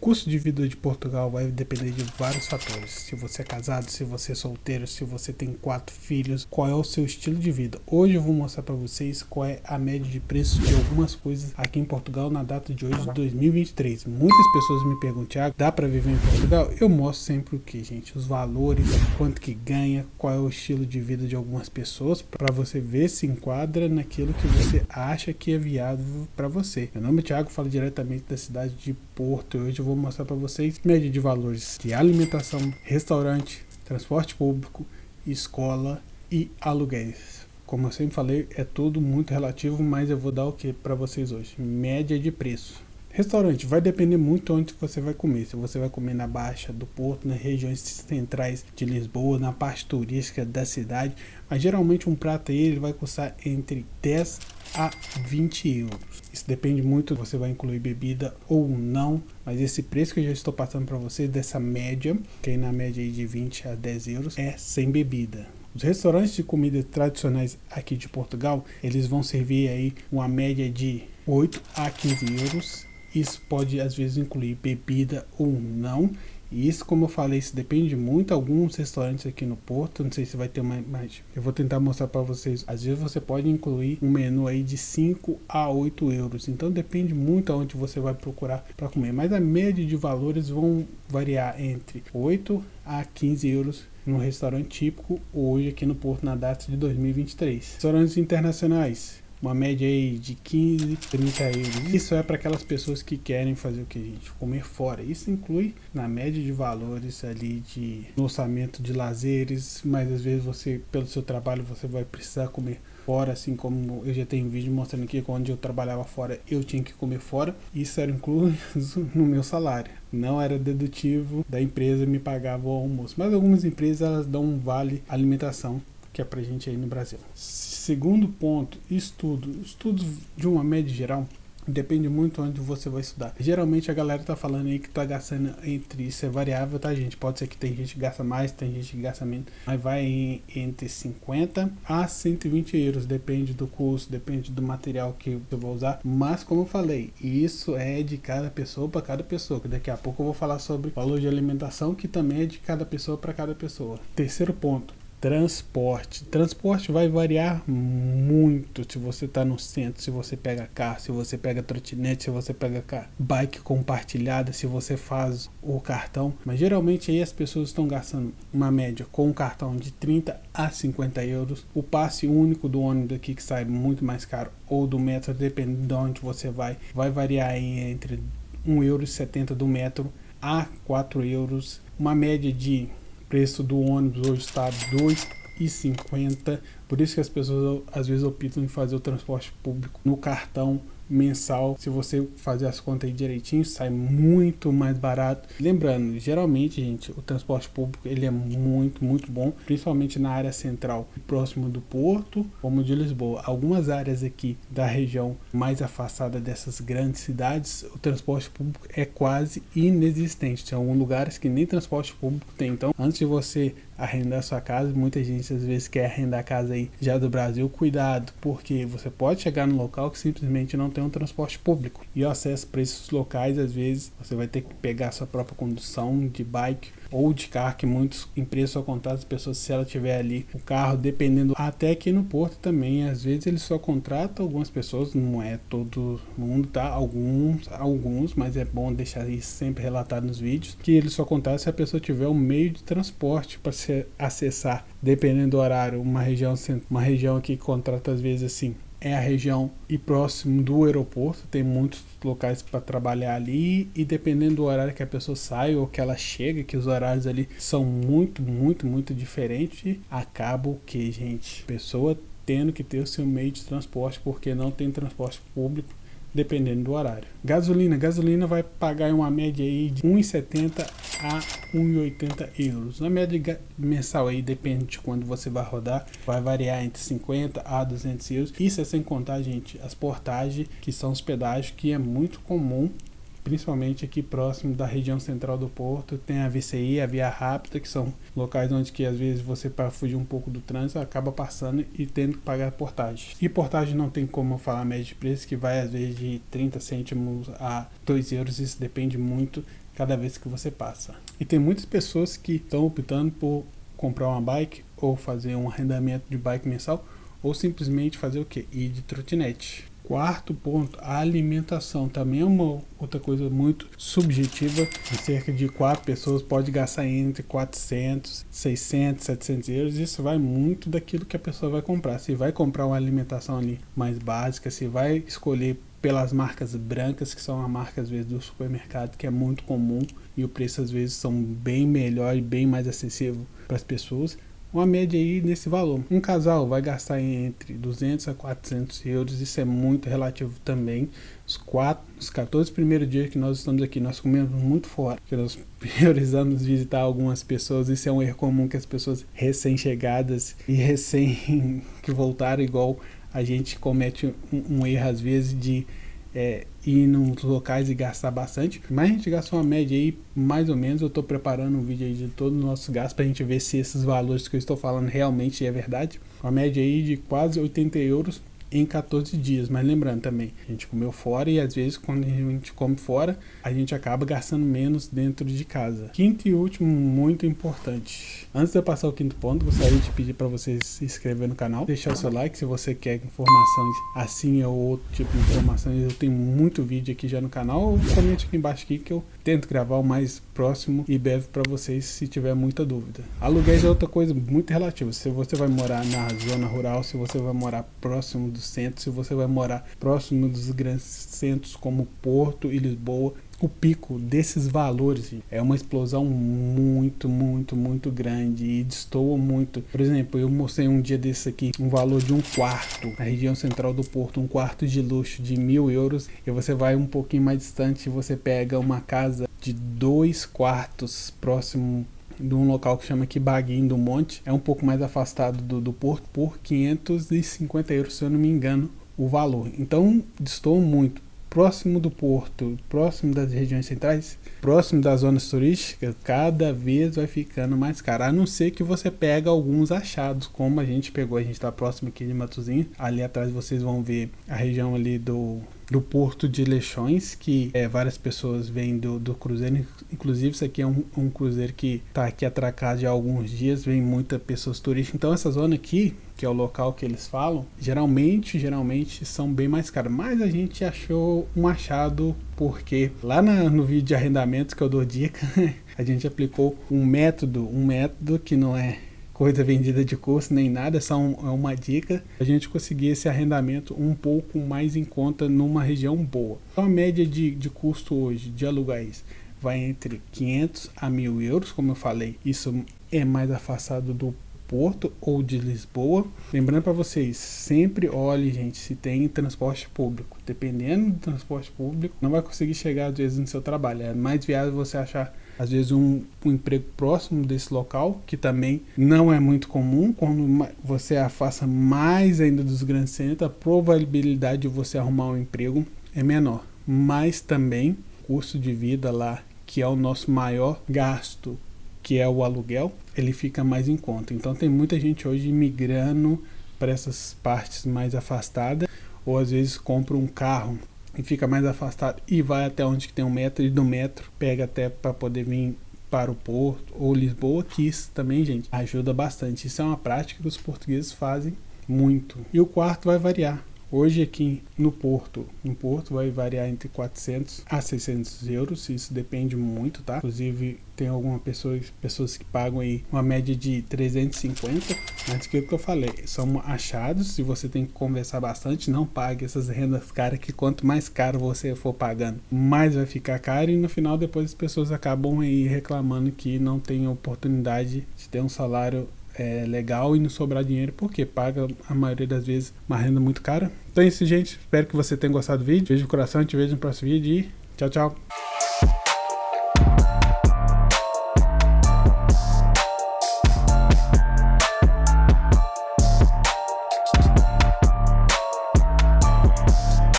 custo de vida de Portugal vai depender de vários fatores. Se você é casado, se você é solteiro, se você tem 4 filhos, qual é o seu estilo de vida. Hoje eu vou mostrar para vocês qual é a média de preço de algumas coisas aqui em Portugal na data de hoje de 2023. Muitas pessoas me perguntam, Thiago, dá para viver em Portugal? Eu mostro sempre o que, gente? Os valores, quanto que ganha, qual é o estilo de vida de algumas pessoas, para você ver se enquadra naquilo que você acha que é viável para você. Meu nome é Thiago, falo diretamente da cidade de Porto e hoje eu vou mostrar para vocês média de valores de alimentação, restaurante, transporte público, escola e aluguéis. Como eu sempre falei, é tudo muito relativo, mas eu vou dar o que para vocês hoje? Média de preço. Restaurante vai depender muito onde você vai comer. Se você vai comer na Baixa do Porto, nas regiões centrais de Lisboa, na parte turística da cidade, mas geralmente um prato aí ele vai custar entre 10 a 20 euros. Isso depende muito se você vai incluir bebida ou não, mas esse preço que eu já estou passando para vocês, dessa média, que é na média aí de 20 a 10 euros, é sem bebida. Os restaurantes de comida tradicionais aqui de Portugal, eles vão servir aí uma média de 8 a 15 euros. Isso pode às vezes incluir bebida ou não. E isso, como eu falei, isso depende muito. Alguns restaurantes aqui no Porto, não sei se vai ter mais. Eu vou tentar mostrar para vocês. Às vezes você pode incluir um menu aí de 5 a 8 euros. Então depende muito aonde você vai procurar para comer. Mas a média de valores vão variar entre 8 a 15 euros no restaurante típico hoje aqui no Porto na data de 2023. Restaurantes internacionais, uma média aí de 15, 30 euros. Isso é para aquelas pessoas que querem fazer o que, gente? Comer fora. Isso inclui na média de valores ali no orçamento de lazeres, mas às vezes você, pelo seu trabalho, você vai precisar comer fora, assim como eu já tenho um vídeo mostrando aqui que onde eu trabalhava fora, eu tinha que comer fora. Isso era incluso no meu salário. Não era dedutivo da empresa, me pagava o almoço. Mas algumas empresas elas dão um vale alimentação, que é pra gente aí no Brasil. Segundo ponto, estudos de uma média geral, depende muito onde você vai estudar. Geralmente a galera tá falando aí que tá gastando entre, isso é variável, tá, gente? Pode ser que tem gente que gasta mais, tem gente que gasta menos, mas vai entre 50 a 120 euros, depende do custo, depende do material que eu vou usar. Mas como eu falei, isso é de cada pessoa para cada pessoa, que daqui a pouco eu vou falar sobre valor de alimentação, que também é de cada pessoa para cada pessoa. Terceiro ponto, transporte vai variar muito se você está no centro, se você pega carro, se você pega trotinete, se você pega bike compartilhada, se você faz o cartão, mas geralmente aí as pessoas estão gastando uma média com um cartão de 30 a 50 euros, o passe único do ônibus aqui que sai muito mais caro, ou do metro, dependendo de onde você vai variar aí entre 1,70 € do metro a 4 euros, uma média de preço do ônibus hoje está 2,50, por isso que as pessoas às vezes optam em fazer o transporte público no cartão mensal. Se você fazer as contas aí direitinho, sai muito mais barato. Lembrando, geralmente, gente, o transporte público ele é muito bom, principalmente na área central, próximo do Porto, como de Lisboa. Algumas áreas aqui da região mais afastada dessas grandes cidades, o transporte público é quase inexistente. Tem alguns lugares que nem transporte público tem. Então, antes de você arrendar sua casa, muita gente às vezes quer arrendar a casa aí já do Brasil, cuidado, porque você pode chegar no local que simplesmente não tem um transporte público e o acesso para esses locais, às vezes você vai ter que pegar sua própria condução de bike ou de carro, que muitas empresas só contratam as pessoas se ela tiver ali o carro, dependendo. Até aqui no Porto também, às vezes eles só contratam algumas pessoas, não é todo mundo, tá? Alguns, mas é bom deixar isso sempre relatado nos vídeos, que eles só contratam se a pessoa tiver um meio de transporte para se acessar, dependendo do horário. Uma região aqui que contrata às vezes assim, é a região e próximo do aeroporto, tem muitos locais para trabalhar ali, e dependendo do horário que a pessoa sai ou que ela chega, que os horários ali são muito diferentes, acaba o que, gente? Pessoa tendo que ter o seu meio de transporte porque não tem transporte público, dependendo do horário. Gasolina vai pagar uma média aí de 1,70 a 1,80 euros. Na média mensal aí, depende de quando você vai rodar, vai variar entre 50 a 200 euros. Isso é sem contar, gente, as portagens, que são os pedágios, que é muito comum principalmente aqui próximo da região central do Porto. Tem a VCI, a Via Rápida, que são locais onde que às vezes você, para fugir um pouco do trânsito, acaba passando e tendo que pagar portagem. E portagem não tem como eu falar média de preço, que vai às vezes de 30 cêntimos a 2 euros, isso depende muito cada vez que você passa. E tem muitas pessoas que estão optando por comprar uma bike ou fazer um arrendamento de bike mensal ou simplesmente fazer o que? Ir de trotinete. Quarto ponto, a alimentação também é uma outra coisa muito subjetiva. Em cerca de 4 pessoas pode gastar entre 400, 600, 700 euros. Isso vai muito daquilo que a pessoa vai comprar. Se vai comprar uma alimentação ali mais básica, se vai escolher pelas marcas brancas, que são a marca às vezes do supermercado, que é muito comum e o preço às vezes são bem melhor e bem mais acessível para as pessoas. Uma média aí nesse valor. Um casal vai gastar entre 200 a 400 euros, isso é muito relativo também. Os 14 primeiros dias que nós estamos aqui, nós comemos muito fora, porque nós priorizamos visitar algumas pessoas. Isso é um erro comum que as pessoas recém-chegadas e recém que voltaram, igual a gente comete um erro às vezes de ir nos locais e gastar bastante, mas a gente gasta uma média aí, mais ou menos. Eu estou preparando um vídeo aí de todos os nossos gastos para a gente ver se esses valores que eu estou falando realmente é verdade. Uma média aí de quase 80 euros em 14 dias, mas lembrando também, a gente comeu fora e às vezes quando a gente come fora, a gente acaba gastando menos dentro de casa. Quinto e último, muito importante. Antes de eu passar o quinto ponto, gostaria de pedir para você se inscrever no canal, deixar o seu like se você quer informações assim ou outro tipo de informações. Eu tenho muito vídeo aqui já no canal, ou comente aqui embaixo aqui que eu tento gravar o mais próximo e breve para vocês se tiver muita dúvida. Aluguéis é outra coisa muito relativa. Se você vai morar na zona rural, se você vai morar próximo do centro, se você vai morar próximo dos grandes centros como Porto e Lisboa, o pico desses valores é uma explosão muito grande e destoa muito. Por exemplo, eu mostrei um dia desse aqui um valor de um quarto na região central do Porto, um quarto de luxo de 1.000 euros, e você vai um pouquinho mais distante e você pega uma casa de 2 quartos próximo de um local que chama aqui Baguinho do Monte, é um pouco mais afastado do Porto, por 550 euros, se eu não me engano, o valor. Então destoa muito. Próximo do Porto, próximo das regiões centrais, próximo das zonas turísticas, cada vez vai ficando mais caro. A não ser que você pega alguns achados, como a gente pegou. A gente está próximo aqui de Matosinhos. Ali atrás vocês vão ver a região ali do Porto de Leixões, que várias pessoas vêm do cruzeiro. Inclusive isso aqui é um cruzeiro que está aqui atracado já há alguns dias, vem muitas pessoas turistas. Então essa zona aqui, que é o local que eles falam, geralmente são bem mais caros. Mas a gente achou um achado, porque lá no vídeo de arrendamento que eu dou dica, a gente aplicou um método que não é coisa vendida de curso nem nada, é só uma dica. A gente conseguir esse arrendamento um pouco mais em conta numa região boa. Então a média de custo hoje de aluguéis vai entre 500 a 1.000 euros, como eu falei. Isso é mais afastado do Porto ou de Lisboa. Lembrando para vocês, sempre olhe, gente, se tem transporte público. Dependendo do transporte público, não vai conseguir chegar às vezes no seu trabalho. É mais viável você achar às vezes um emprego próximo desse local, que também não é muito comum. Quando você afasta mais ainda dos grandes centros, a probabilidade de você arrumar um emprego é menor. Mas também o custo de vida lá, que é o nosso maior gasto, que é o aluguel, ele fica mais em conta. Então tem muita gente hoje migrando para essas partes mais afastadas, ou às vezes compra um carro e fica mais afastado e vai até onde que tem um metro, e do metro pega até para poder vir para o Porto ou Lisboa, que isso também, gente, ajuda bastante. Isso é uma prática que os portugueses fazem muito. E o quarto vai variar. Hoje aqui no Porto, vai variar entre 400 a 600 euros, isso depende muito, tá? Inclusive tem algumas pessoas que pagam aí uma média de 350, mas aquilo que eu falei, são achados, e você tem que conversar bastante, não pague essas rendas caras, que quanto mais caro você for pagando, mais vai ficar caro, e no final depois as pessoas acabam aí reclamando que não tem oportunidade de ter um salário legal e não sobrar dinheiro, porque paga a maioria das vezes uma renda muito cara. Então é isso, gente, espero que você tenha gostado do vídeo. Beijo no coração, te vejo no próximo vídeo e tchau, tchau.